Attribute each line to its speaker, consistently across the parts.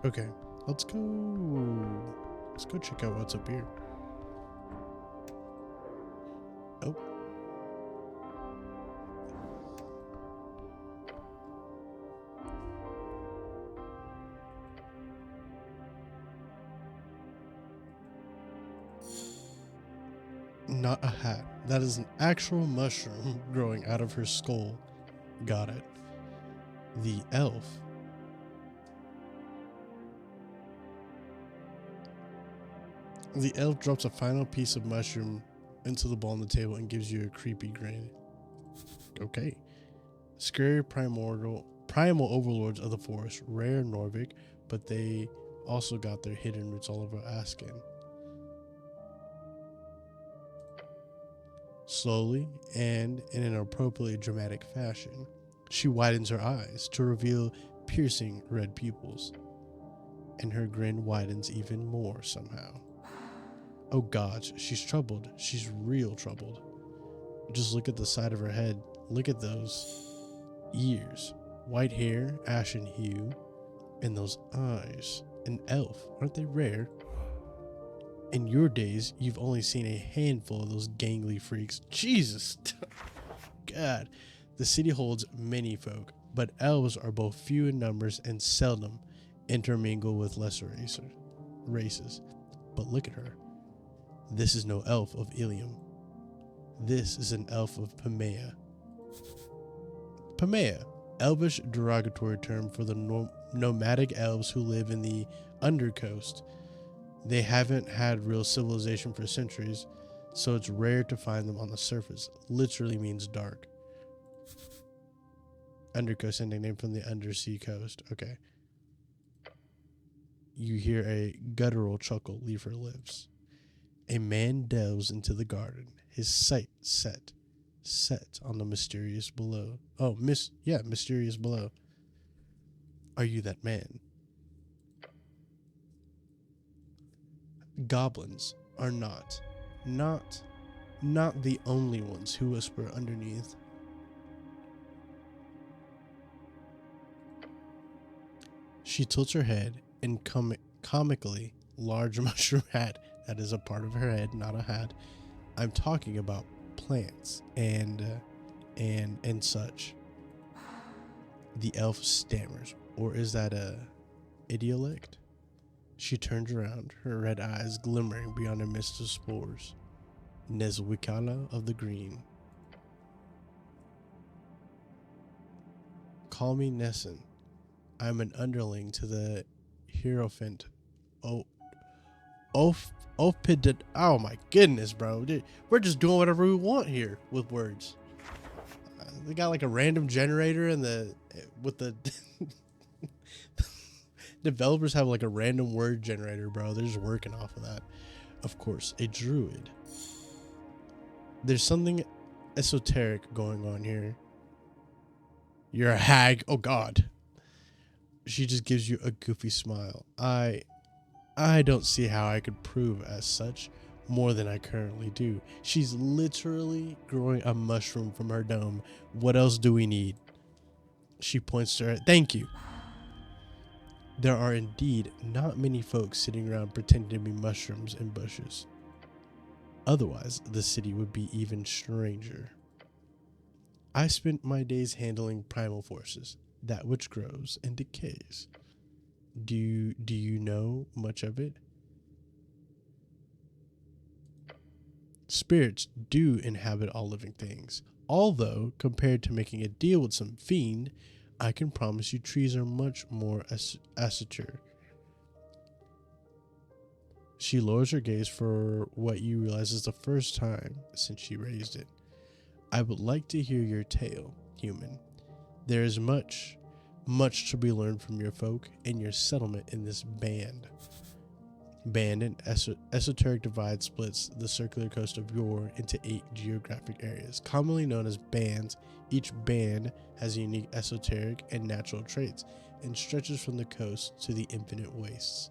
Speaker 1: Okay, let's go. Let's go check out what's up here. Oh. Not a hat. That is an actual mushroom growing out of her skull. Got it. The elf. The elf drops a final piece of mushroom into the bowl on the table and gives you a creepy grin. Okay. Scary primal overlords of the forest, rare in Norvik, but they also got their hidden roots all over Asken. Slowly, and in an appropriately dramatic fashion, she widens her eyes to reveal piercing red pupils, and her grin widens even more somehow. Oh gods, she's troubled. She's real troubled. Just look at the side of her head. Look at those ears. White hair, ashen hue, and those eyes. An elf, aren't they rare? In your days, you've only seen a handful of those gangly freaks. Jesus. God. The city holds many folk, but elves are both few in numbers and seldom intermingle with lesser races. But look at her. This is no elf of Ilium. This is an elf of Pamea. Pamea, elvish derogatory term for the nomadic elves who live in the undercoast. They haven't had real civilization for centuries, so it's rare to find them on the surface. Literally means dark. Undercoast, ending name from the undersea coast. Okay. You hear a guttural chuckle leave her lips. A man delves into the garden, his sight set on the mysterious below. Oh, mysterious below. Are you that man? Goblins are not the only ones who whisper underneath. She tilts her head and comically large mushroom hat. That is a part of her head, not a hat. I'm talking about plants and such. The elf stammers, or is that a idiolect? She turns around, her red eyes glimmering beyond a mist of spores. Nezwikala of the Green. Call me Nessun. I'm an underling to the Hierophant. Oh my goodness, bro. Dude, we're just doing whatever we want here with words. They got like a random generator and with the developers have like a random word generator, bro. They're just working off of that. Of course, a druid. There's something esoteric going on here. You're a hag. Oh god. She just gives you a goofy smile. I don't see how I could prove as such more than I currently do. She's literally growing a mushroom from her dome. What else do we need? She points to her. Thank you. There are indeed not many folks sitting around pretending to be mushrooms in bushes. Otherwise, the city would be even stranger. I spent my days handling primal forces, that which grows and decays. Do you know much of it? Spirits do inhabit all living things, although compared to making a deal with some fiend, I can promise you trees are much more esoteric. She lowers her gaze for what you realize is the first time since she raised it. I would like to hear your tale, human. There is much to be learned from your folk and your settlement in this band. Band and esoteric divide splits the circular coast of Yor into 8 geographic areas, commonly known as bands. Each band has unique esoteric and natural traits and stretches from the coast to the infinite wastes.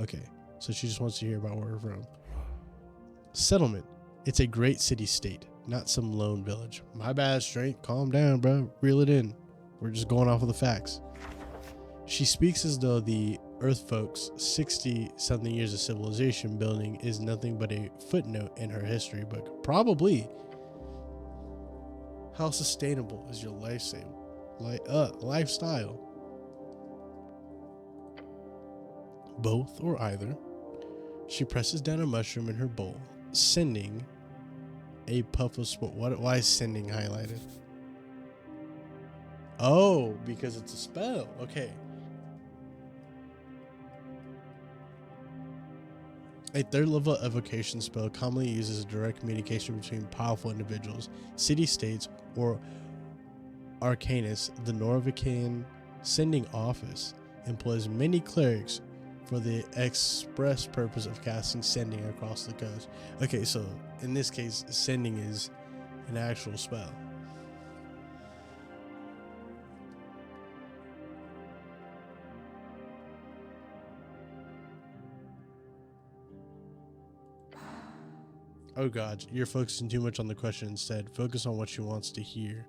Speaker 1: Okay, so she just wants to hear about where we're from. Settlement. It's a great city-state, not some lone village. My bad, straight. Calm down, bro. Reel it in. We're just going off of the facts. She speaks as though the Earth folks' 60-something years of civilization building is nothing but a footnote in her history book. Probably. How sustainable is your lifestyle? Both or either. She presses down a mushroom in her bowl, sending a puff of smoke. Why is sending highlighted? Oh, because it's a spell. Okay. A third level evocation spell commonly uses direct communication between powerful individuals, city-states, or arcanists. The Norvican sending office employs many clerics for the express purpose of casting sending across the coast. Okay, so in this case, sending is an actual spell. Oh god, you're focusing too much on the question instead. Focus on what she wants to hear.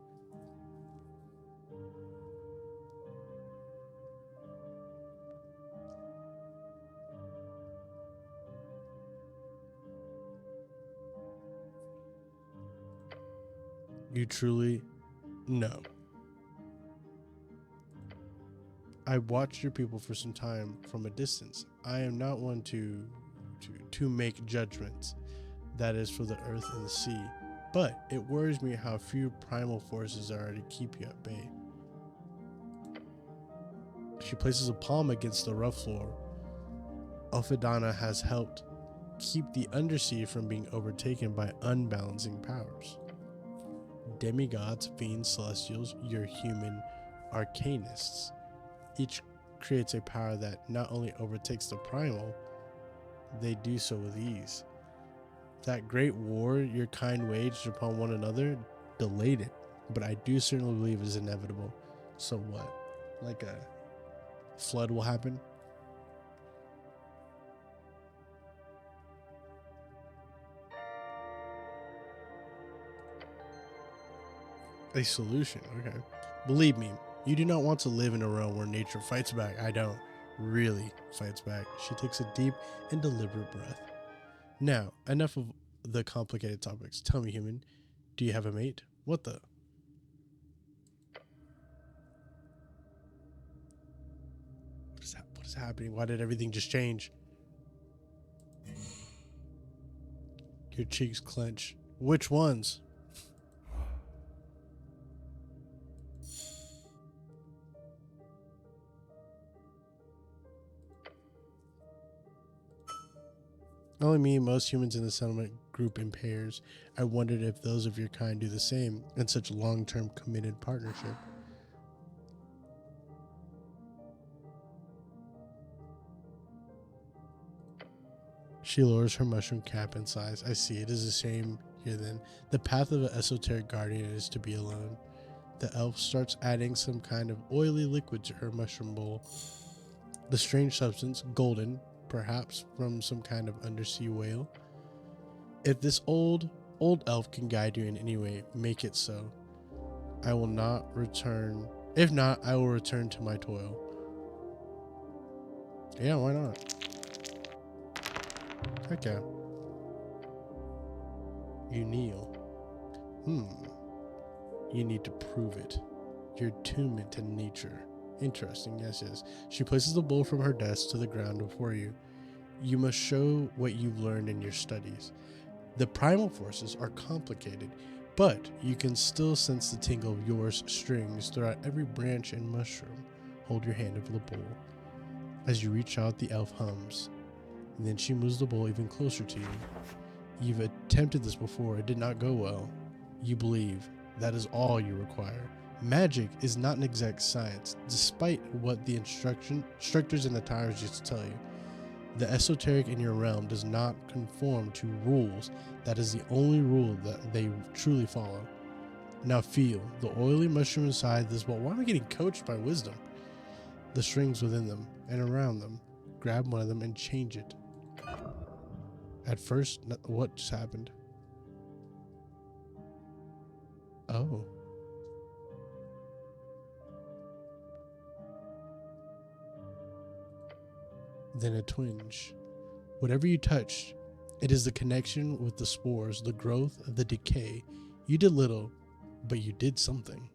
Speaker 1: You truly know. I watched your people for some time from a distance. I am not one to make judgments. That is for the earth and the sea. But it worries me how few primal forces are to keep you at bay. She places a palm against the rough floor. Alphidana has helped keep the undersea from being overtaken by unbalancing powers. Demigods, fiends, celestials, your human arcanists. Each creates a power that not only overtakes the primal, they do so with ease. That great war your kind waged upon one another delayed it, but I do certainly believe it is inevitable. So what? Like a flood will happen? A solution, okay. Believe me, you do not want to live in a realm where nature fights back. I don't. Really fights back. She takes a deep and deliberate breath. Now, enough of the complicated topics. Tell me, human, do you have a mate? What the? What is happening? Why did everything just change? Your cheeks clench. Which ones? Only me and most humans in the settlement group in pairs. I wondered if those of your kind do the same in such long-term committed partnership. She lowers her mushroom cap and sighs. I see, it is the same here then. The path of an esoteric guardian is to be alone. The elf starts adding some kind of oily liquid to her mushroom bowl. The strange substance, golden, perhaps from some kind of undersea whale. If this old elf can guide you in any way, make it so. I will not return. If not, I will return to my toil. Yeah, why not? Okay. You kneel. You need to prove it. Your attunement to nature. Interesting, yes. She places the bowl from her desk to the ground before you. You must show what you've learned in your studies. The primal forces are complicated, but you can still sense the tingle of yours strings throughout every branch and mushroom. Hold your hand over the bowl. As you reach out, the elf hums. And then she moves the bowl even closer to you. You've attempted this before. It did not go well. You believe. That is all you require. Magic is not an exact science, despite what the instructors in the towers used to tell you. The esoteric in your realm does not conform to rules. That is the only rule that they truly follow. Now feel the oily mushroom inside this bowl. Why am I getting coached by wisdom? The strings within them and around them. Grab one of them and change it. At first, what just happened? Oh. then a twinge. Whatever you touched, it is the connection with the spores, the growth, the decay. You did little, but you did something.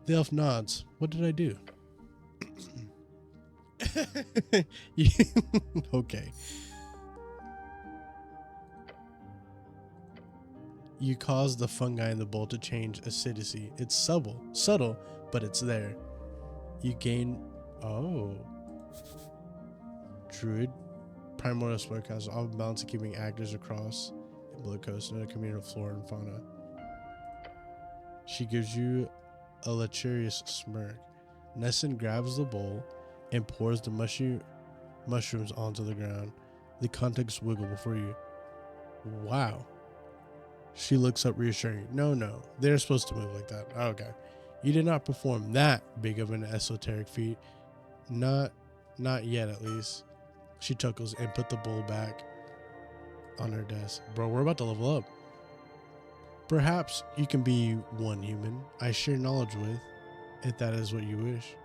Speaker 1: The elf nods. What did I do? Okay. You caused the fungi in the bowl to change acidity. It's subtle, but it's there. You gain... Oh. Druid. Primordial smoke has all balance of keeping actors across the Blue Coast and a community of flora and fauna. She gives you a lecherous smirk. Nessun grabs the bowl and pours the mushrooms onto the ground. The contents wiggle before you. Wow. She looks up reassuring. No, they're supposed to move like that. Okay. You did not perform that big of an esoteric feat. Not yet, at least. She chuckles and put the bowl back on her desk. Bro, we're about to level up. Perhaps you can be one human I share knowledge with, if that is what you wish.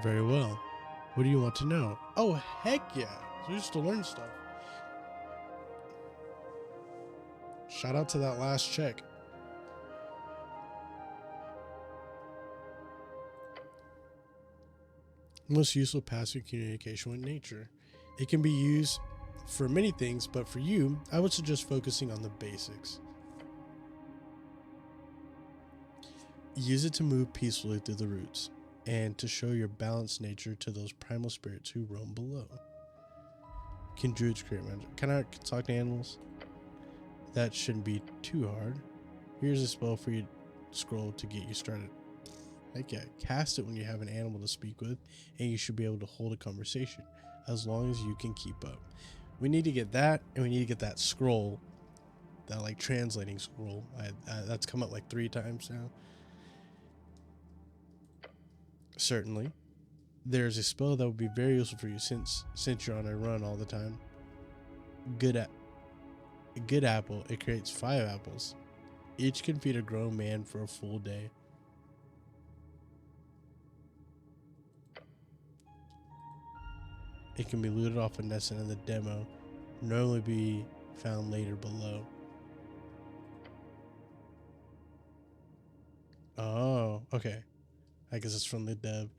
Speaker 1: Very well. What do you want to know? Oh, heck yeah. So just to learn stuff. Shout out to that last check. Most useful passive communication with nature. It can be used for many things, but for you, I would suggest focusing on the basics. Use it to move peacefully through the roots and to show your balanced nature to those primal spirits who roam below. Can druids create magic? Can I talk to animals? That shouldn't be too hard. Here's a spell for you scroll to get you started. Heck yeah, cast it when you have an animal to speak with, and you should be able to hold a conversation as long as you can keep up. We need to get that, and we need to get that scroll, that like translating scroll. That's come up like 3 times now. Certainly, there's a spell that would be very useful for you since you're on a run all the time. Good apple. It creates 5 apples. Each can feed a grown man for a full day. It can be looted off a Nessun in the demo. Normally be found later below. Oh, okay. I guess it's from the dev.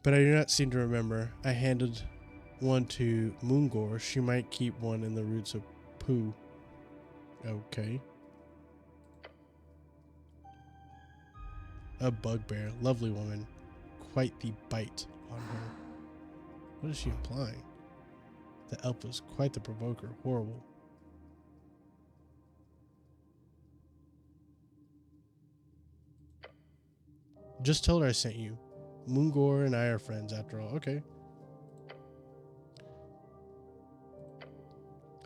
Speaker 1: But I do not seem to remember. I handed one to Moongore. She might keep one in the roots of Pooh. Okay. A bugbear. Lovely woman. Quite the bite on her. What is she implying? The elf was quite the provoker. Horrible. Just tell her I sent you. Moongore and I are friends after all. Okay.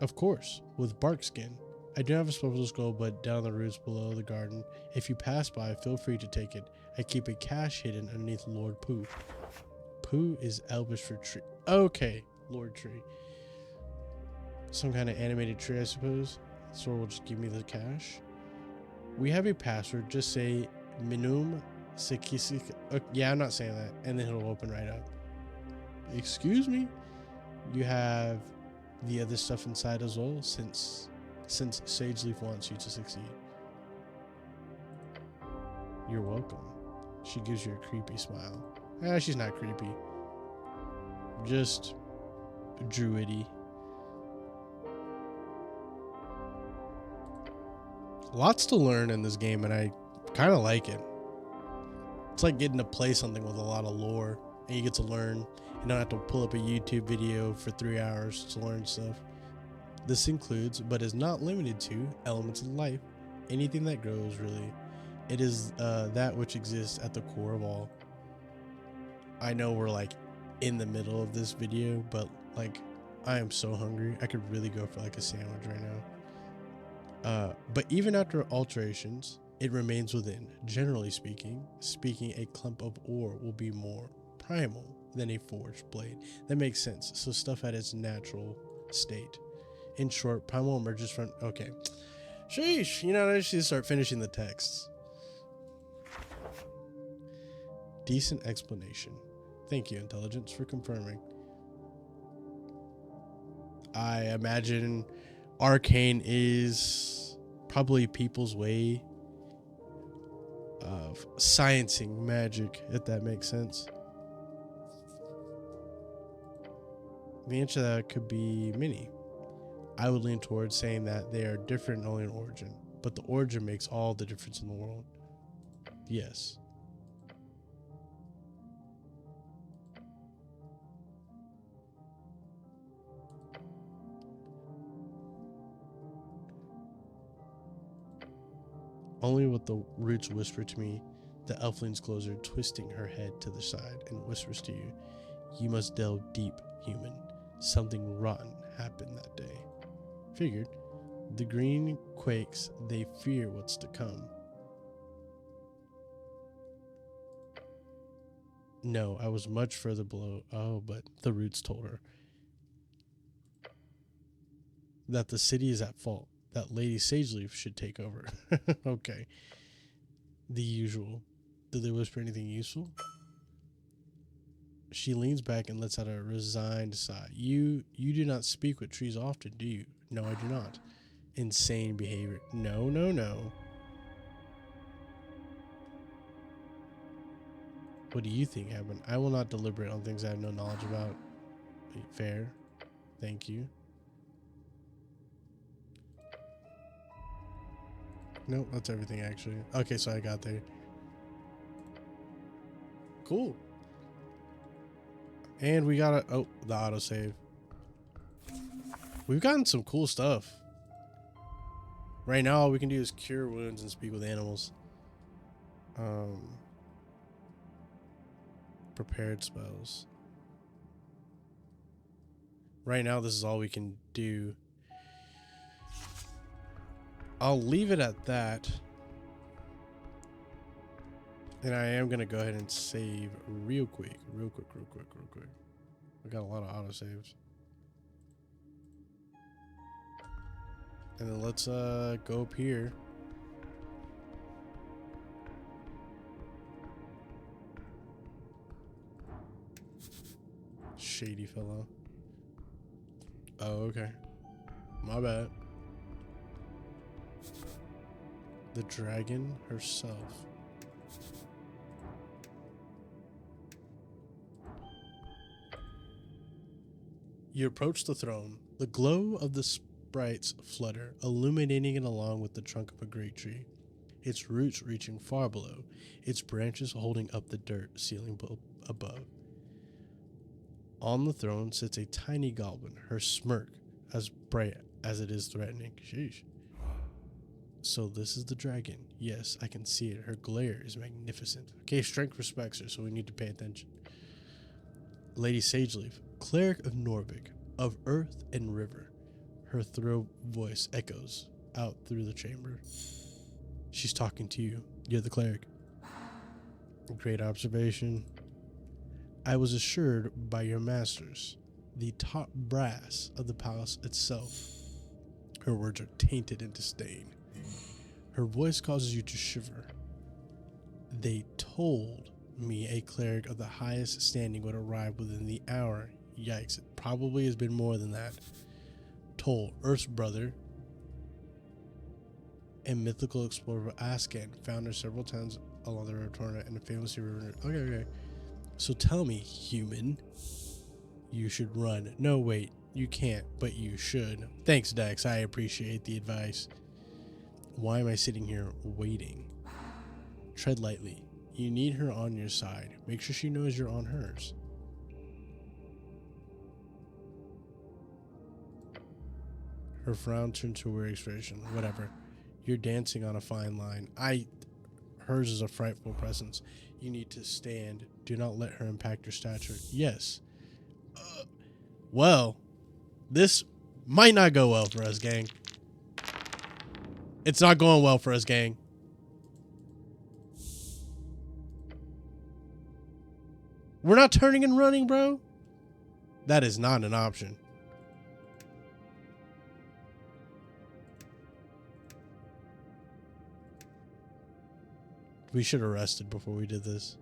Speaker 1: Of course, with bark skin. I do have a special scroll, but down the roots below the garden. If you pass by, feel free to take it. I keep a cache hidden underneath Lord Pooh. Pooh is Elvish for tree. Okay, Lord Tree. Some kind of animated tree, I suppose. Sora will just give me the cache. We have a password. Just say Minum Sekisik. Yeah, I'm not saying that. And then it'll open right up. Excuse me. You have the other stuff inside as well, since Sage Leaf wants you to succeed. You're welcome. She gives you a creepy smile. She's not creepy. Just druidy. Lots to learn in this game, and I kind of like it. It's like getting to play something with a lot of lore, and you get to learn. You don't have to pull up a YouTube video for 3 hours to learn stuff. This includes, but is not limited to, elements of life. Anything that grows, really. It is that which exists at the core of all. I know we're like in the middle of this video, but like I am so hungry. I could really go for like a sandwich right now. But even after alterations, it remains within. Generally speaking, a clump of ore will be more primal than a forged blade. That makes sense. So stuff at its natural state. In short, primal emerges from... Okay. Sheesh. You know, I just need to start finishing the texts. Decent explanation. Thank you, intelligence, for confirming. I imagine arcane is probably people's way of sciencing magic, if that makes sense. The answer to that could be many. I would lean towards saying that they are different only in origin, but the origin makes all the difference in the world. Yes. Only what the roots whisper to me, the elfling's closer, twisting her head to the side, and whispers to you, you must delve deep, human. Something rotten happened that day. Figured. The green quakes, they fear what's to come. No, I was much further below. Oh, but the roots told her that the city is at fault, that Lady Sageleaf should take over. Okay. The usual. Did they whisper anything useful? She leans back and lets out a resigned sigh. You do not speak with trees often, do you? No, I do not. Insane behavior. No, no, no. What do you think happened? I will not deliberate on things I have no knowledge about. Fair. Thank you. Nope, that's everything actually. Okay, so I got there. Cool. And we got a the autosave. We've gotten some cool stuff. Right now all we can do is cure wounds and speak with animals. Prepared spells. Right now this is all we can do. I'll leave it at that. And I am going to go ahead and save real quick. Real quick. We got a lot of autosaves. And then let's go up here. Shady fellow. Oh, okay. My bad. The dragon herself. You approach the throne. The glow of the sprites flutter, illuminating it along with the trunk of a great tree, its roots reaching far below, its branches holding up the dirt ceiling above. On the throne sits a tiny goblin, her smirk as bright as it is threatening. Sheesh. So this is the dragon. Yes, I can see it. Her glare is magnificent. Okay, strength respects her, so we need to pay attention. Lady Sageleaf, cleric of Norvik, of earth and river. Her throat voice echoes out through the chamber. She's talking to you. You're the cleric. Great observation. I was assured by your masters, the top brass of the palace itself. Her words are tainted in disdain. Her voice causes you to shiver. They told me a cleric of the highest standing would arrive within the hour. Yikes, it probably has been more than that. Toll, Earth's brother and mythical explorer Ascan, found her several times along the river Torna and the famous river. Okay. So tell me, human, you should run. No, wait, you can't, but you should. Thanks, Dex. I appreciate the advice. Why am I sitting here waiting? Tread lightly. You need her on your side. Make sure she knows you're on hers. Her frown turned to a weary expression. Whatever. You're dancing on a fine line. Hers is a frightful presence. You need to stand. Do not let her impact your stature. Yes. Well, this might not go well for us, gang. It's not going well for us, gang. We're not turning and running, bro. That is not an option. We should have rested before we did this.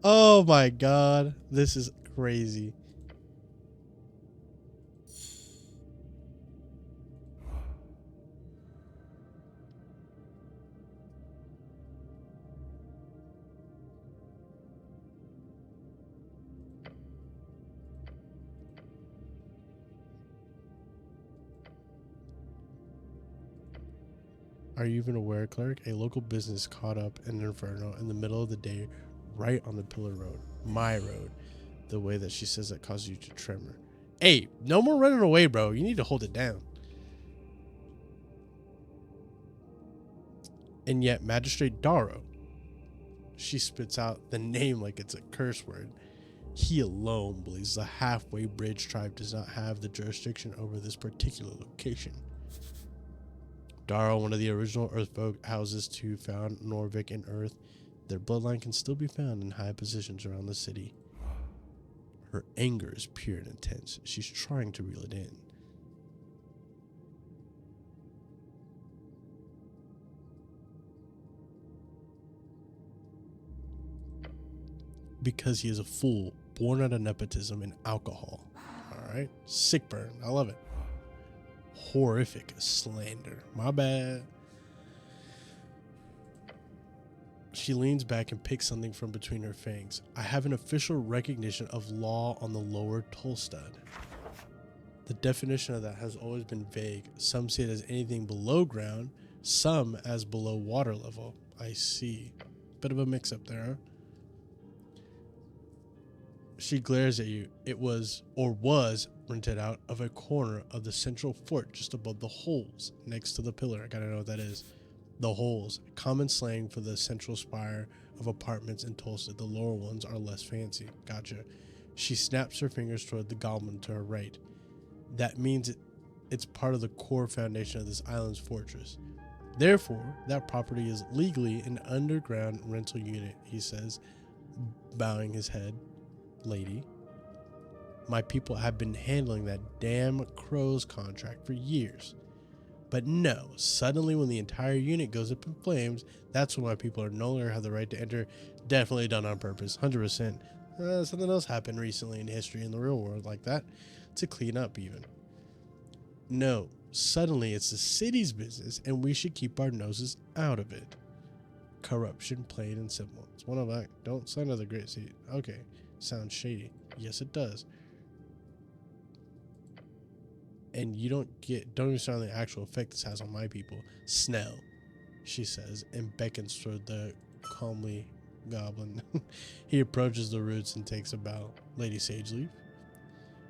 Speaker 1: Oh my god. This is crazy. Are you even aware, cleric? A local business caught up in an inferno in the middle of the day, right on the pillar road. My road. The way that she says that caused you to tremor. Hey, no more running away, bro. You need to hold it down. And yet, Magistrate Darrow, she spits out the name like it's a curse word. He alone believes the halfway bridge tribe does not have the jurisdiction over this particular location. Darrow, one of the original Earthfolk houses to found Norvik and Earth, their bloodline can still be found in high positions around the city. Her anger is pure and intense. She's trying to reel it in. Because he is a fool, born out of nepotism and alcohol. Alright? Sick burn. I love it. Horrific slander. My bad. She leans back and picks something from between her fangs. I have an official recognition of law on the lower Tolstad. The definition of that has always been vague. Some see it as anything below ground, some as below water level. I see. Bit of a mix-up there, huh? She glares at you. It was, or was, rented out of a corner of the central fort just above the holes next to the pillar. I gotta know what that is. The holes, common slang for the central spire of apartments in Tulsa. The lower ones are less fancy. Gotcha. She snaps her fingers toward the goblin to her right. That means it's part of the core foundation of this island's fortress. Therefore, that property is legally an underground rental unit, he says, bowing his head. Lady, my people have been handling that damn crow's contract for years. But no, suddenly when the entire unit goes up in flames, that's when my people are no longer have the right to enter. Definitely done on purpose, 100%. Something else happened recently in history in the real world like that, to clean up even. No, suddenly it's the city's business and we should keep our noses out of it. Corruption, plain and simple. It's one of that. Don't sign another great seat. Okay, sounds shady. Yes, it does. And you don't even sound the actual effect this has on my people. Snell, she says, and beckons toward the calmly goblin. He approaches the roots and takes a bow. Lady Sageleaf.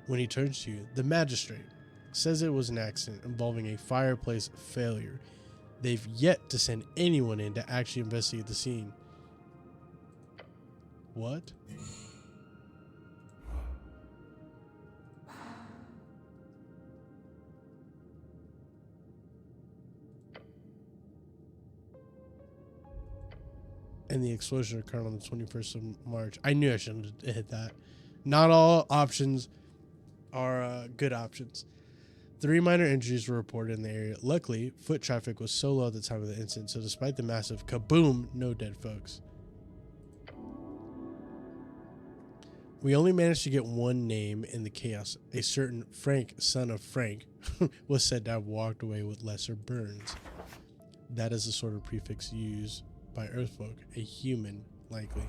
Speaker 1: When he turns to you, the magistrate says it was an accident involving a fireplace failure. They've yet to send anyone in to actually investigate the scene. What? And the explosion occurred on the 21st of March. I knew I shouldn't have hit that. Not all options are good options. 3 minor injuries were reported in the area. Luckily, foot traffic was so low at the time of the incident, so despite the massive kaboom, no dead folks. We only managed to get one name in the chaos. A certain Frank, son of Frank, was said to have walked away with lesser burns. That is the sort of prefix used by Earthfolk, a human, likely.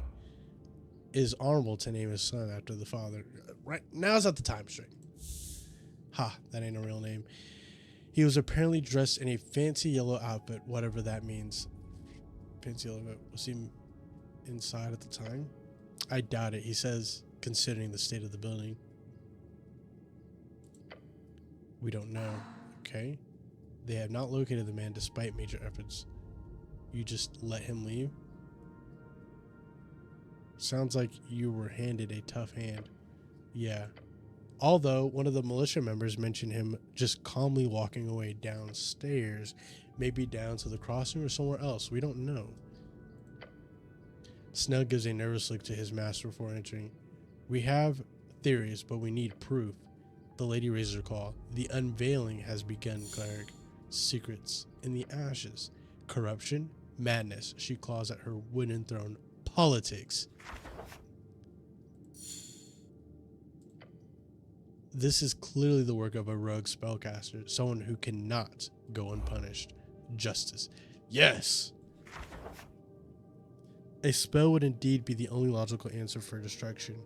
Speaker 1: It is honorable to name his son after the father. Right, now's not the time, straight. Ha, that ain't a real name. He was apparently dressed in a fancy yellow outfit, whatever that means. Fancy yellow outfit. Was he inside at the time? I doubt it. He says, considering the state of the building. We don't know. Okay. They have not located the man despite major efforts. You just let him leave? Sounds like you were handed a tough hand. Yeah. Although one of the militia members mentioned him just calmly walking away downstairs, maybe down to the crossing or somewhere else. We don't know. Snell gives a nervous look to his master before entering. We have theories, but we need proof. The lady raises her call. The unveiling has begun, cleric. Secrets in the ashes. Corruption, madness. She claws at her wooden throne. Politics. This is clearly the work of a rogue spellcaster, someone who cannot go unpunished. Justice. Yes! A spell would indeed be the only logical answer for destruction.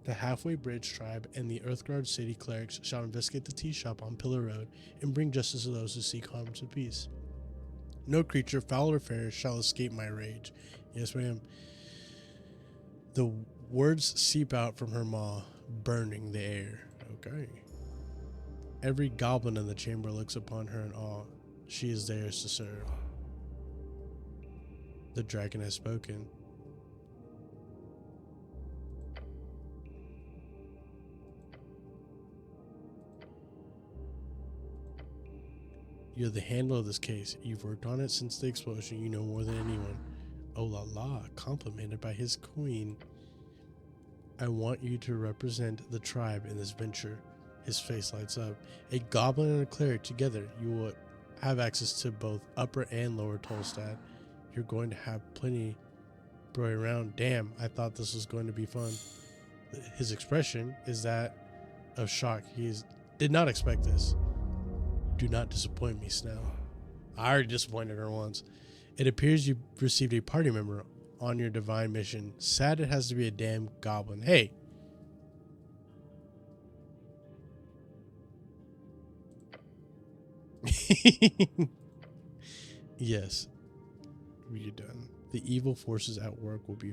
Speaker 1: The Halfway Bridge tribe and the Earthguard city clerics shall investigate the tea shop on Pillar Road and bring justice to those who seek harm to peace. No creature, foul or fair, shall escape my rage. Yes, ma'am. The words seep out from her maw, burning the air. Okay. Every goblin in the chamber looks upon her in awe. She is theirs to serve. The dragon has spoken. You're the handler of this case. You've worked on it since the explosion. You know more than anyone. Oh la la, complimented by his queen. I want you to represent the tribe in this venture. His face lights up. A goblin and a cleric together. You will have access to both Upper and Lower Tolstad. You're going to have plenty broy around. Damn, I thought this was going to be fun. His expression is that of shock. Did not expect this. Do not disappoint me, Snell. I already disappointed her once. It appears you received a party member on your divine mission. Sad it has to be a damn goblin. Hey. Yes. We're done. The evil forces at work will be...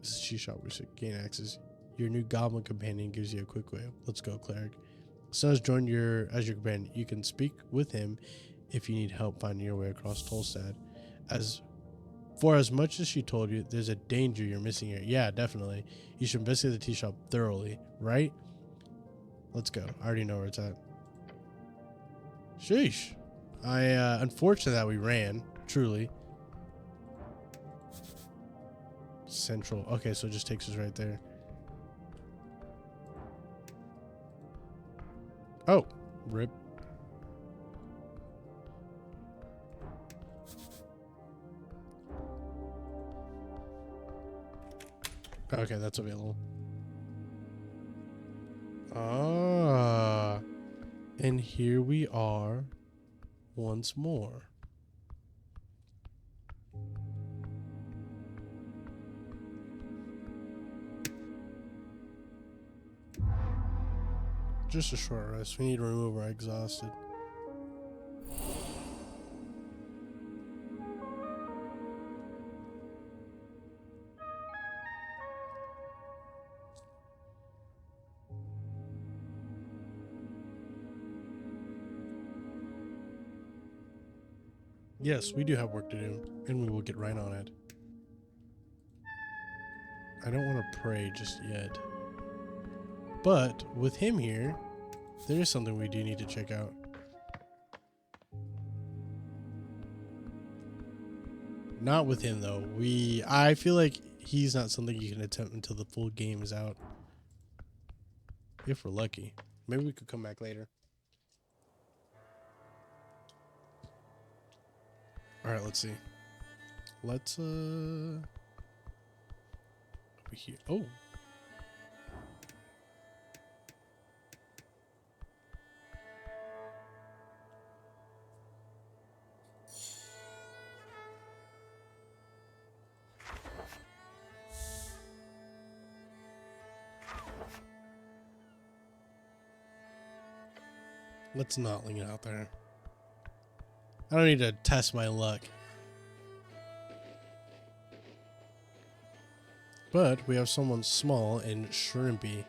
Speaker 1: This is She Shop. We should gain access. Your new goblin companion gives you a quick way. Let's go, cleric. Sun has joined as your companion. You can speak with him if you need help finding your way across Tolstad. For as much as she told you, there's a danger you're missing here. Yeah, definitely. You should investigate the tea shop thoroughly, right? Let's go. I already know where it's at. Sheesh. Unfortunate that we ran, truly. Central. Okay, so it just takes us right there. Oh, rip. Okay, that's available. Ah, and here we are once more. Just a short rest. We need to remove our exhausted. Yes, we do have work to do, and we will get right on it. I don't want to pray just yet. But with him here, there is something we do need to check out. Not with him though. I feel like he's not something you can attempt until the full game is out. If we're lucky. Maybe we could come back later. Alright, let's see. Let's over here. Oh. Let's not link it out there. I don't need to test my luck. But we have someone small and shrimpy.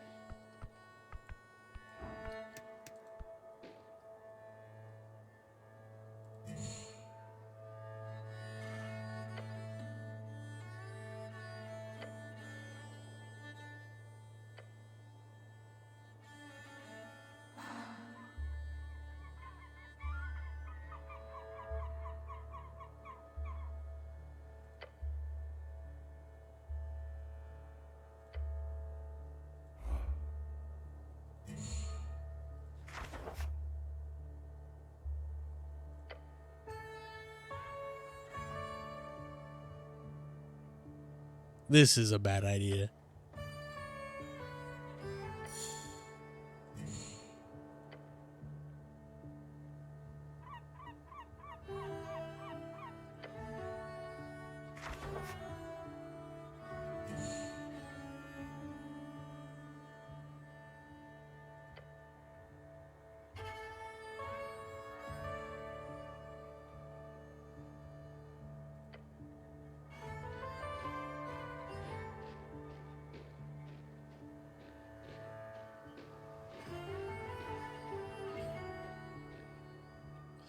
Speaker 1: This is a bad idea.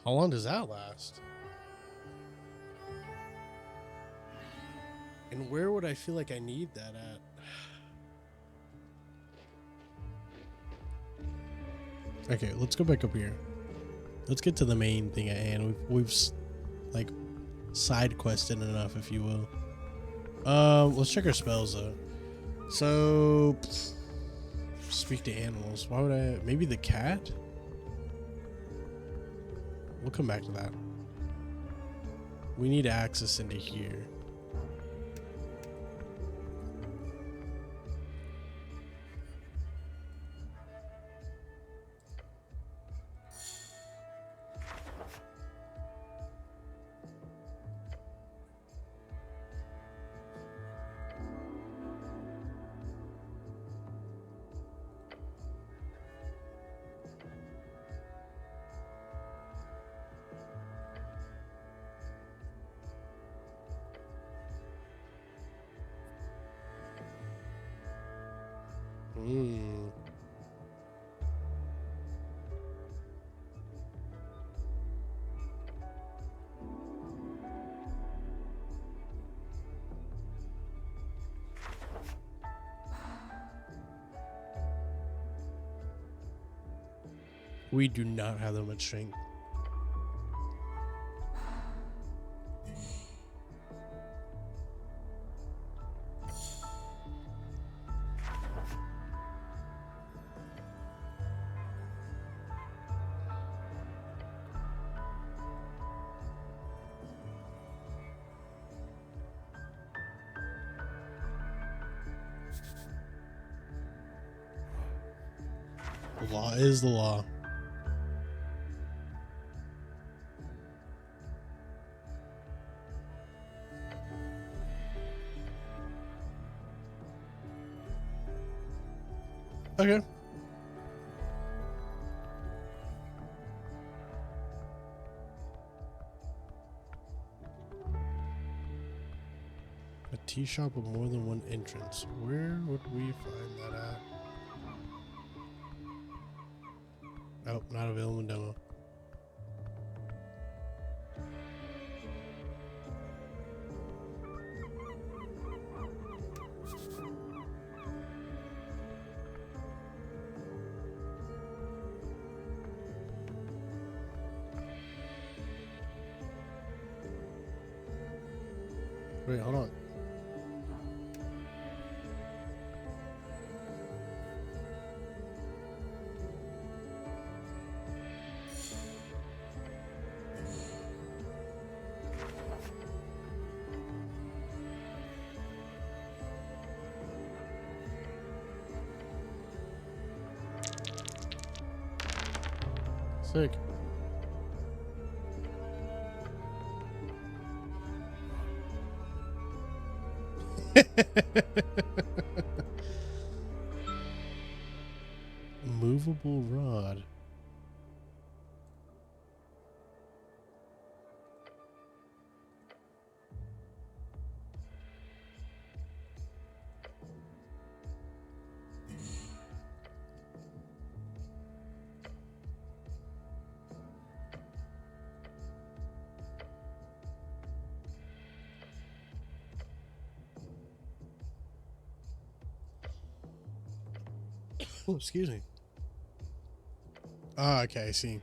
Speaker 1: How long does that last? And where would I feel like I need that at? Okay, let's go back up here. Let's get to the main thing at hand. We've like side quested enough, if you will. Let's check our spells though. So speak to animals. Why would I? Maybe the cat? We'll come back to that. We need access into here. We do not have that much strength. The law is the law. Okay. A tea shop with more than one entrance. Where would we find that at? Nope, not available in demo. Wait, hold on. Sick. Movable rod. Oh, excuse me. Ah, okay, I see.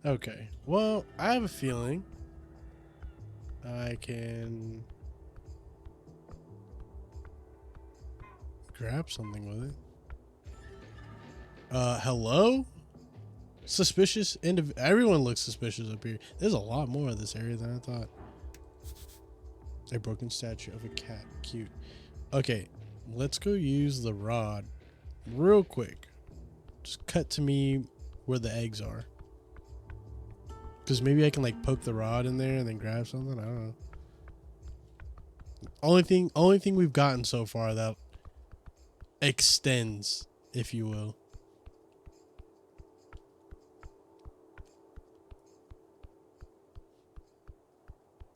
Speaker 1: Okay. Well, I have a feeling I can grab something with it. Hello? Suspicious everyone looks suspicious up here. There's a lot more of this area than I thought. A broken statue of a cat. Cute. Okay, let's go use the rod real quick. Just cut to me where the eggs are. Because maybe I can like poke the rod in there and then grab something. I don't know. Only thing we've gotten so far that extends, if you will.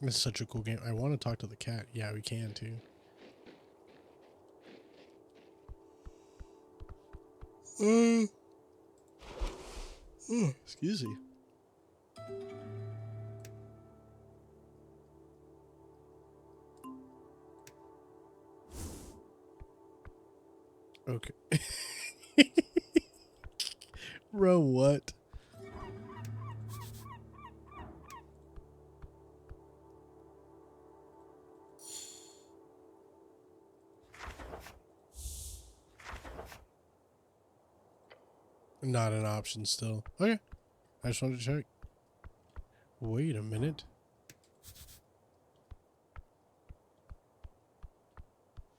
Speaker 1: It's such a cool game. I want to talk to the cat. Yeah, we can too. Excuse me. Okay. Bro, what? Not an option still. Okay. I just wanted to check. Wait a minute.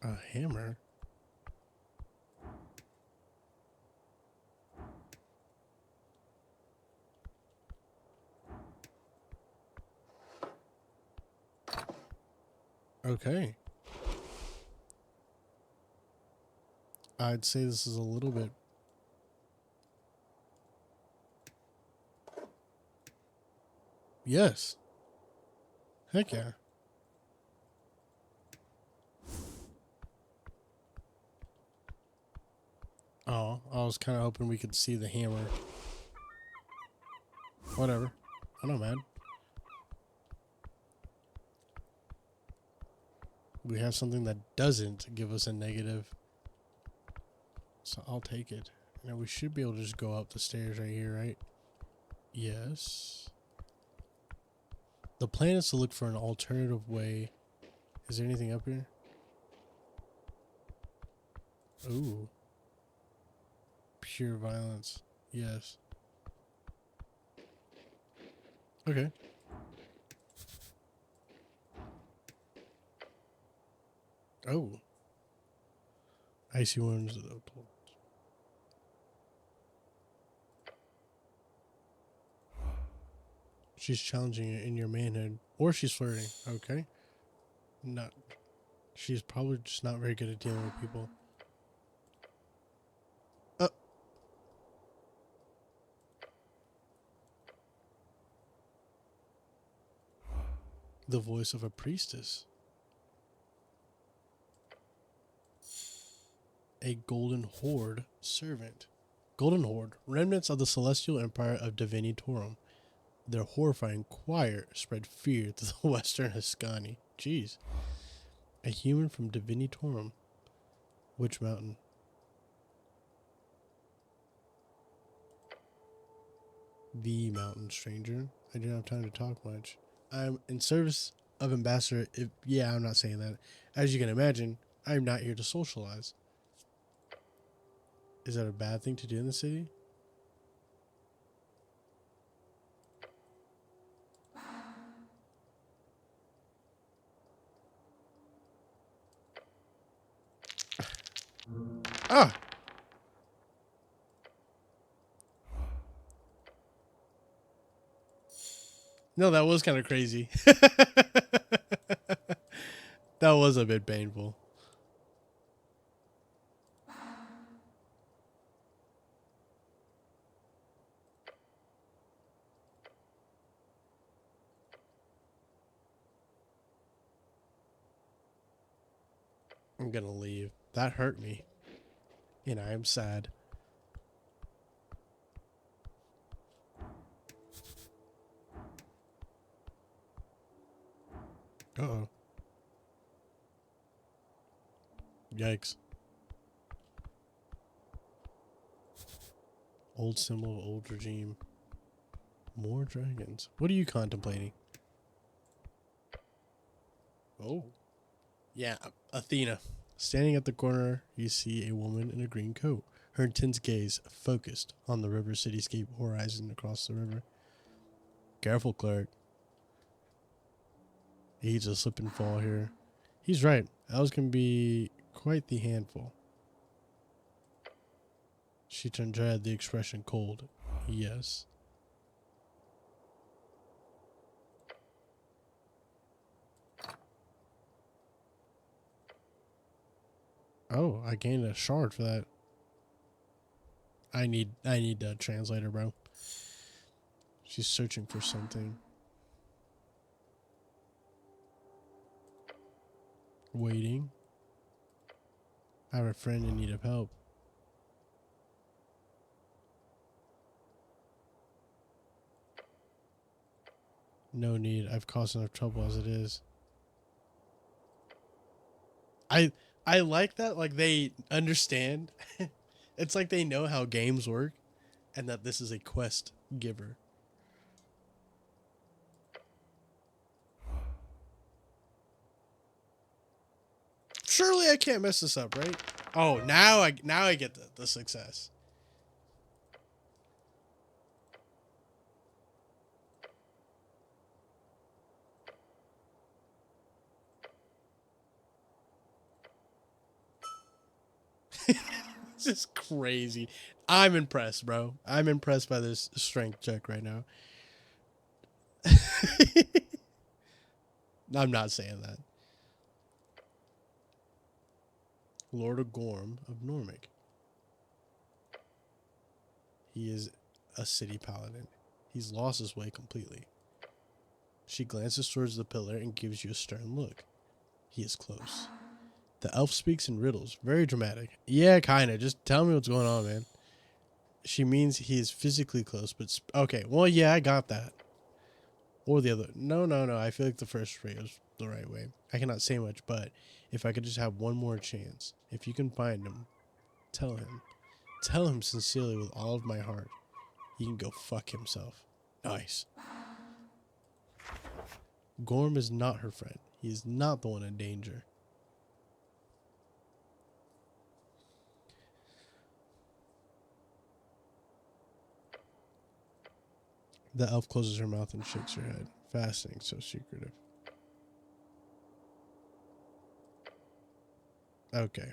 Speaker 1: A hammer? Okay. I'd say this is a little bit... Yes. Heck yeah. Oh, I was kind of hoping we could see the hammer. Whatever. I'm not mad. We have something that doesn't give us a negative. So I'll take it. Now we should be able to just go up the stairs right here, right? Yes. The plan is to look for an alternative way. Is there anything up here? Ooh. Pure violence. Yes. Okay. Oh. Icy wounds. She's challenging you in your manhood. Or she's flirting. Okay. Not. She's probably just not very good at dealing with people. The voice of a priestess. A golden horde servant. Golden horde. Remnants of the celestial empire of Divini Torum. Their horrifying choir spread fear to the western Hiscani. Jeez. A human from Divini Torum. Which mountain? The mountain, stranger. I don't have time to talk much. I'm in service of ambassador. Yeah, I'm not saying that. As you can imagine, I'm not here to socialize. Is that a bad thing to do in the city? Ah! No, that was kind of crazy. That was a bit painful. I'm gonna leave. That hurt me. And I am sad. Uh-oh. Yikes. Old symbol of old regime. More dragons. What are you contemplating? Oh. Yeah, Athena. Standing at the corner, you see a woman in a green coat. Her intense gaze focused on the river cityscape horizon across the river. Careful, cleric. He's a slip and fall here. He's right. Elves can be quite the handful. She turned red, the expression cold. Yes. Oh, I gained a shard for that. I need a translator, bro. She's searching for something. Waiting. I have a friend in need of help. No need. I've caused enough trouble as it is. I like that. Like, they understand. It's like they know how games work, and that this is a quest giver. Surely I can't mess this up, right? Oh, now I get the success. This is crazy. I'm impressed, bro. I'm impressed by this strength check right now. I'm not saying that. Lord of Gorm of Normic. He is a city paladin. He's lost his way completely. She glances towards the pillar and gives you a stern look. He is close. The elf speaks in riddles. Very dramatic. Yeah, kinda. Just tell me what's going on, man. She means he is physically close, but... okay, well, yeah, I got that. Or the other. No. I feel like the first way was the right way. I cannot say much, but if I could just have one more chance. If you can find him, tell him. Tell him sincerely with all of my heart. He can go fuck himself. Nice. Gorm is not her friend. He is not the one in danger. The elf closes her mouth and shakes her head. Fascinating, so secretive. Okay.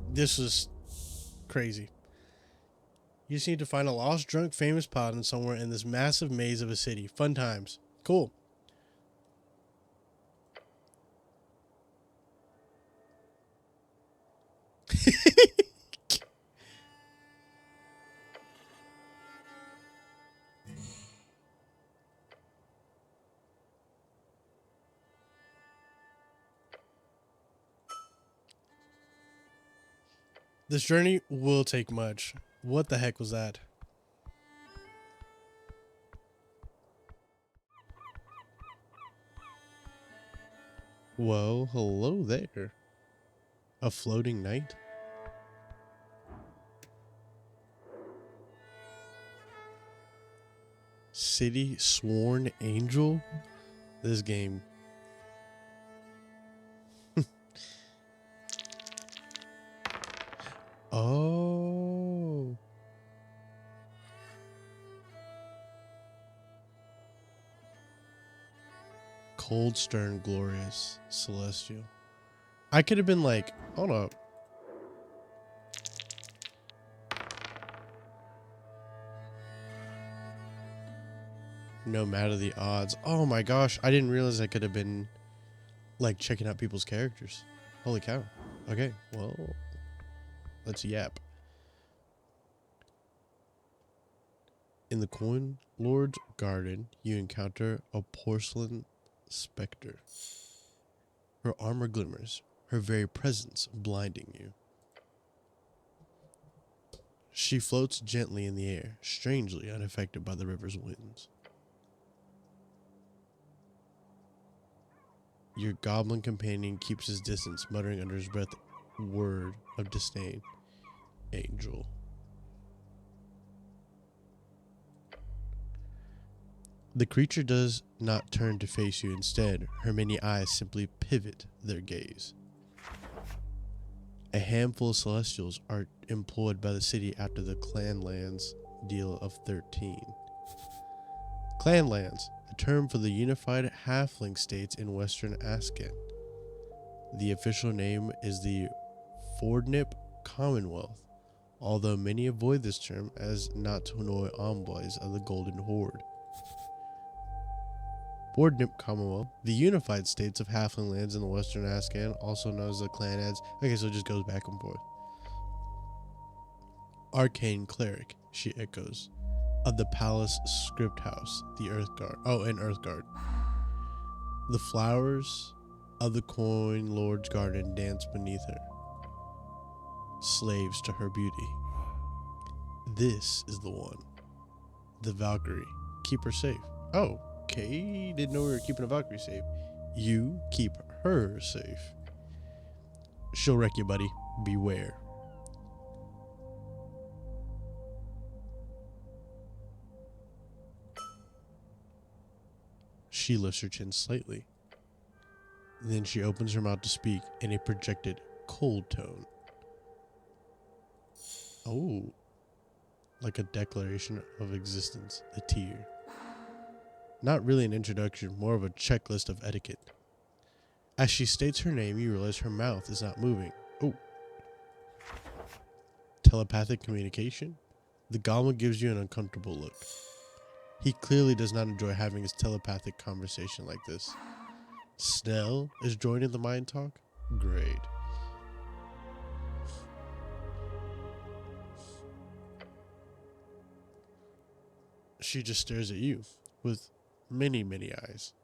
Speaker 1: This is crazy. You just need to find a lost, drunk, famous paladin somewhere in this massive maze of a city. Fun times. Cool. This journey will take much. What the heck was that? Well, hello there. A floating knight? City Sworn Angel? This game. Oh. Cold, stern, glorious, celestial. I could have been like, hold up. No matter the odds. Oh my gosh, I didn't realize I could have been like checking out people's characters. Holy cow. Okay, well, let's yap. In the Coin Lord's garden, you encounter a porcelain specter. Her armor glimmers, her very presence blinding you. She floats gently in the air, strangely unaffected by the river's winds. Your goblin companion keeps his distance, muttering under his breath a word of disdain. Angel. The creature does not turn to face you. Instead, her many eyes simply pivot their gaze. A handful of celestials are employed by the city after the clan lands deal of 13. Clan lands, a term for the unified halfling states in western Ascan. The official name is the Fordnip Commonwealth, although many avoid this term as not to annoy envoys of the Golden Horde. Fordnip Commonwealth, the unified states of halfling lands in the western Ascan, also known as the clan adds. Okay, so it just goes back and forth. Arcane cleric, she echoes, of the palace script house, the Earthguard. Oh, and Earthguard. The flowers of the coin lord's garden dance beneath her, slaves to her beauty. This is the one, the Valkyrie. Keep her safe. Oh, okay. Didn't know we were keeping a Valkyrie safe. You keep her safe. She'll wreck you, buddy. Beware. She lifts her chin slightly. Then she opens her mouth to speak in a projected cold tone. Oh, like a declaration of existence, a tear. Not really an introduction, more of a checklist of etiquette. As she states her name, you realize her mouth is not moving. Oh. Telepathic communication? The goblin gives you an uncomfortable look. He clearly does not enjoy having his telepathic conversation like this. Snell is joining the mind talk? Great. She just stares at you with many, many eyes.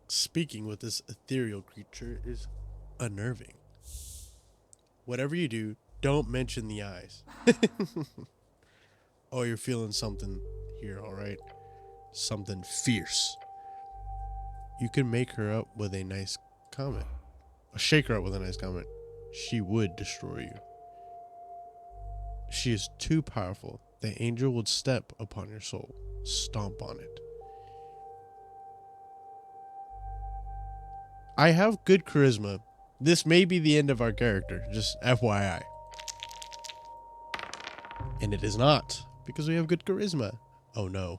Speaker 1: Speaking with this ethereal creature is unnerving. Whatever you do, don't mention the eyes. Oh, you're feeling something here, alright? Something fierce. You can make her up with a nice comment. Or shake her up with a nice comment. She would destroy you. She is too powerful. The angel would step upon your soul, stomp on it. I have good charisma. This may be the end of our character, just FYI. And it is not, because we have good charisma. Oh no.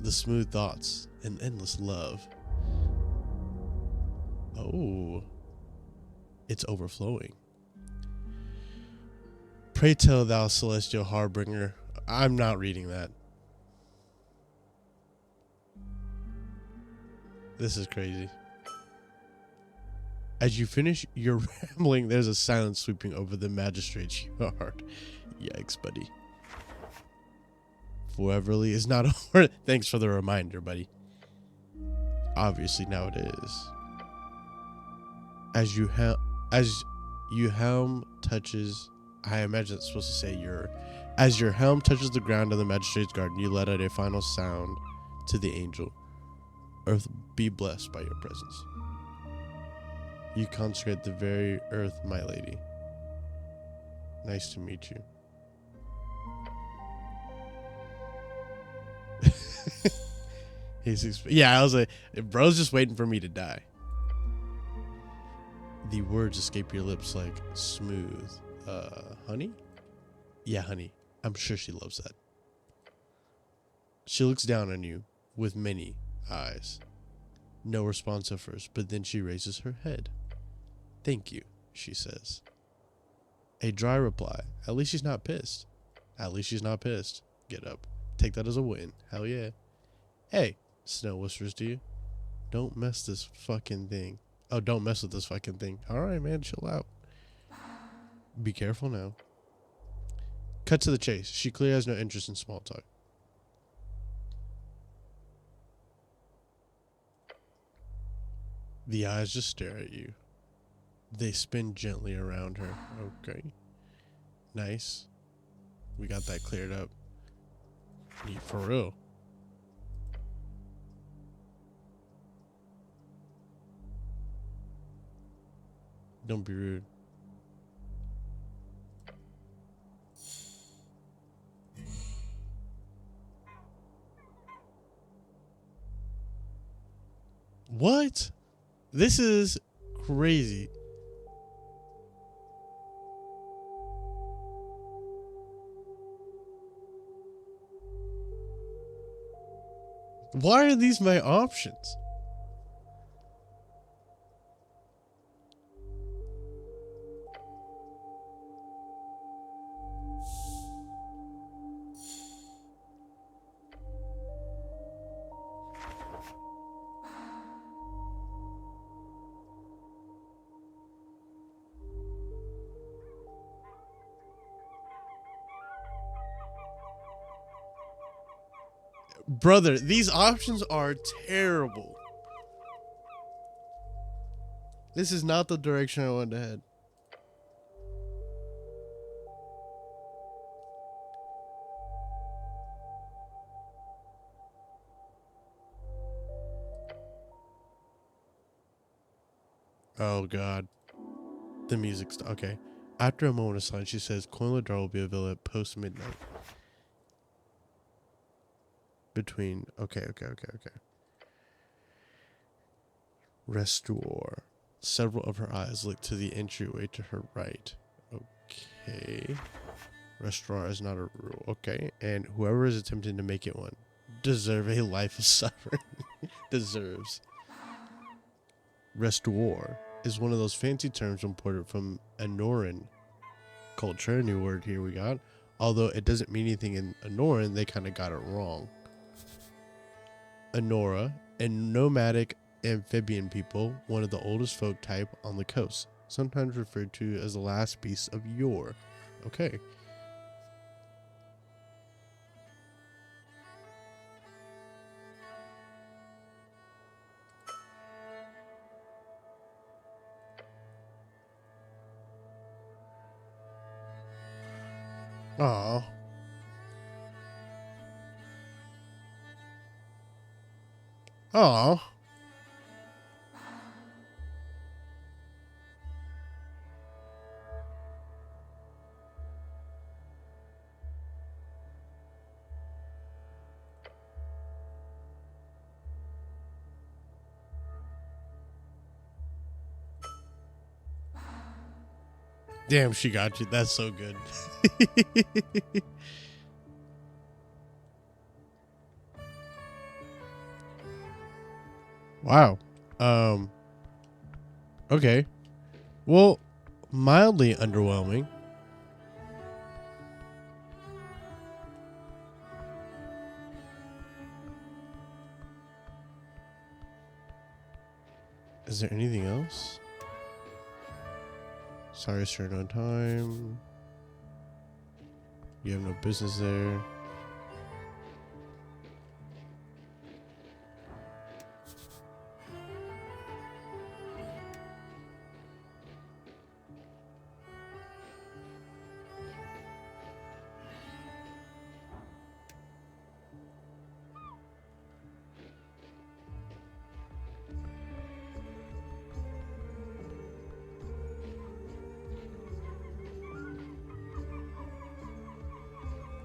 Speaker 1: The smooth thoughts and endless love. Oh. It's overflowing. Pray tell thou celestial harbinger. I'm not reading that. This is crazy. As you finish your rambling, there's a silence sweeping over the magistrate's yard. Yikes, buddy. Foreverly is not over. Thanks for the reminder, buddy. Obviously now it is. As you helm touches, I imagine it's supposed to say as your helm touches the ground of the magistrate's garden, you let out a final sound to the angel. Earth be blessed by your presence. You consecrate the very earth, my lady. Nice to meet you. Yeah, I was like, bro's just waiting for me to die. The words escape your lips like smooth. Honey? Yeah, honey. I'm sure she loves that. She looks down on you with many eyes. No response at first, but then she raises her head. Thank you, she says. A dry reply. At least she's not pissed. At least she's not pissed. Get up. Take that as a win. Hell yeah. Hey, Snow whispers to you. Don't mess this fucking thing. Oh, don't mess with this fucking thing. Alright, man, chill out. Be careful now. Cut to the chase. She clearly has no interest in small talk. The eyes just stare at you. They spin gently around her. Okay. Nice. We got that cleared up. Yeah, for real. Don't be rude. What? This is crazy. Why are these my options? Brother, these options are terrible. This is not the direction I wanted to head. Oh, God. The music's... Okay. After a moment of silence, she says, Coin Ladar will be available at post-midnight. Between... Okay. Restore. Several of her eyes look to the entryway to her right. Okay. Restore is not a rule. Okay. And whoever is attempting to make it one deserve a life of suffering. Deserves. Restore is one of those fancy terms imported from Anoran culture. A new word here we got. Although it doesn't mean anything in Anoran, they kind of got it wrong. Anora, a nomadic amphibian people, one of the oldest folk type on the coast, sometimes referred to as the last beast of yore. Okay. Aw. Aw. Damn, she got you. That's so good. Wow. Okay. Well, mildly underwhelming. Is there anything else? Sorry, sir, on time. You have no business there.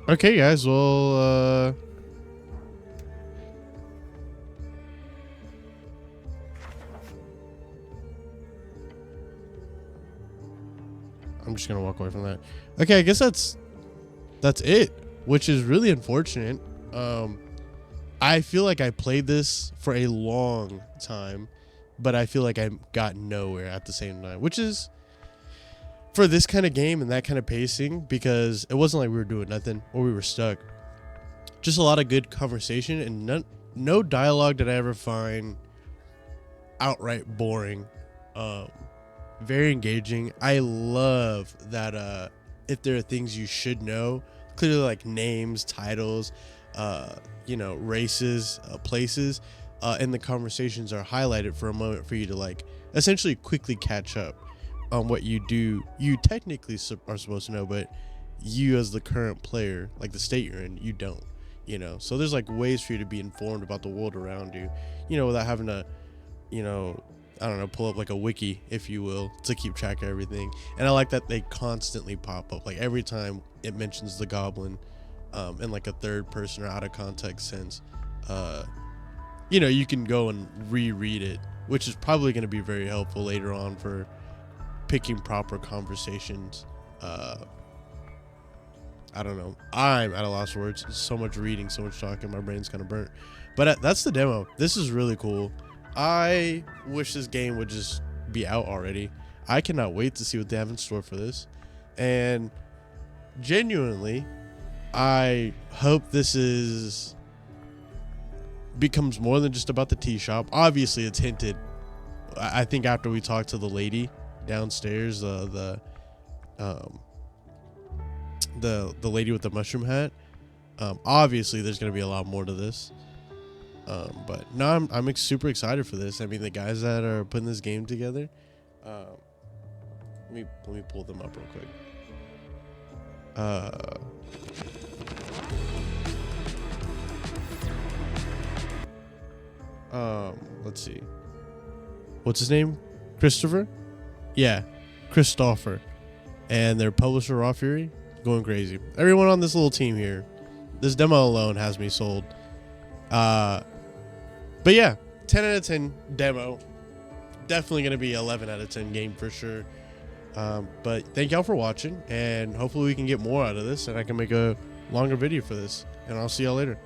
Speaker 1: Okay, guys, well, I'm just gonna walk away from that. Okay, I guess that's it, which is really unfortunate. I feel like I played this for a long time, but I feel like I got nowhere at the same time, which is for this kind of game and that kind of pacing, because it wasn't like we were doing nothing or we were stuck. Just a lot of good conversation and no dialogue that I ever find outright boring. Very engaging. I love that if there are things you should know, clearly like names, titles, races, places, and the conversations are highlighted for a moment for you to like essentially quickly catch up on what you technically are supposed to know, but you as the current player, like the state you're in, you don't, you know. So there's like ways for you to be informed about the world around you, you know, without having to, you know, I don't know, pull up like a wiki, if you will, to keep track of everything. And I like that they constantly pop up, like every time it mentions the goblin in like a third person or out of context sense, you know, you can go and reread it, which is probably going to be very helpful later on for picking proper conversations. I don't know, I'm at a loss for words. So much reading, so much talking, my brain's kind of burnt. But that's the demo. This is really cool. I wish this game would just be out already. I cannot wait to see what they have in store for this. And genuinely, I hope this becomes more than just about the tea shop. Obviously, it's hinted. I think after we talked to the lady downstairs, the lady with the mushroom hat, obviously there's going to be a lot more to this. But no, I'm super excited for this. I mean, the guys that are putting this game together, let me pull them up real quick. Let's see. What's his name? Christopher? Yeah, Christopher. And their publisher, Raw Fury, going crazy. Everyone on this little team here, this demo alone has me sold. But yeah, 10 out of 10 demo. Definitely going to be 11 out of 10 game for sure. But thank y'all for watching, and hopefully we can get more out of this and I can make a longer video for this. And I'll see y'all later.